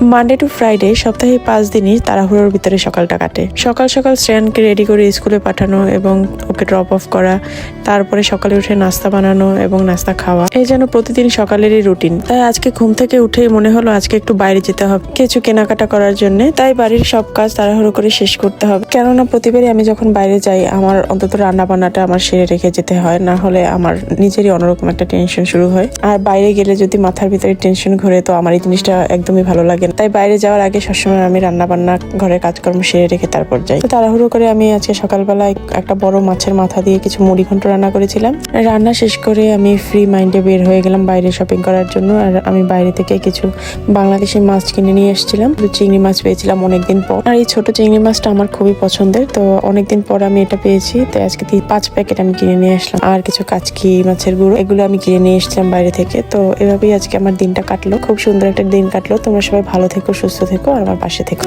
Monday to Friday সপ্তাহে 5 দিনই তাড়াহুড়োর ভিতরে সকালটা কাটে। সকাল সকাল শ্রেয়ানকে রেডি করে স্কুলে পাঠানো এবং ওকে ড্রপ অফ করা, তারপরে সকালে উঠে নাস্তা বানানো এবং নাস্তা খাওয়া, এই যেন প্রতিদিন সকালেরই রুটিন। তাই আজকে ঘুম থেকে উঠেই মনে হলো আজকে একটু বাইরে যেতে হবে কিছু কেনাকাটা করার জন্য। তাই বাড়ির সব কাজ তাড়াহুড়ো করে শেষ করতে হবে, কেননা প্রতিবারই আমি যখন বাইরে যাই আমার অন্তত রান্না বান্নাটা আমার সেরে রেখে যেতে হয়, না হলে আমার নিজেরই অন্যরকম একটা টেনশন শুরু হয়। আর বাইরে গেলে যদি মাথার ভিতরে টেনশন ঘুরে তো আমার এই জিনিসটা একদমই ভালো লাগে না। তাই বাইরে যাওয়ার আগে সবসময় আমি রান্না বান্না ঘরের কাজকর্ম সেরে রেখে তারপর যাই। তো তাড়াহুড়ো করে আমি আজকে সকালবেলায় একটা বড় মাছের মাথা দিয়ে কিছু মুড়ি ঘন্ট রান্না করেছিলাম। রান্না শেষ করে আমি ফ্রি মাইন্ডে বের হয়ে গেলাম বাইরে শপিং করার জন্য। আর আমি বাইরে থেকে কিছু বাংলাদেশি মাছ কিনে নিয়ে এসেছিলাম। চিংড়ি মাছ পেয়েছিলাম অনেকদিন পর, আর এই ছোট চিংড়ি মাছটা আমার খুবই পছন্দের, তো অনেকদিন পর আমি এটা পেয়েছি। তাই আজকে 5 প্যাকেট আমি কিনে নিয়ে আসলাম। আর কিছু কাচকি মাছের গুঁড়ো, এগুলো আমি কিনে নিয়ে এসেছিলাম বাইরে থেকে। তো এভাবেই আজকে আমার দিনটা কাটলো, খুব সুন্দর একটা দিন কাটলো। তোমরা সবাই ভালো থেকো, সুস্থ থেকো আর আমার পাশে থেকো।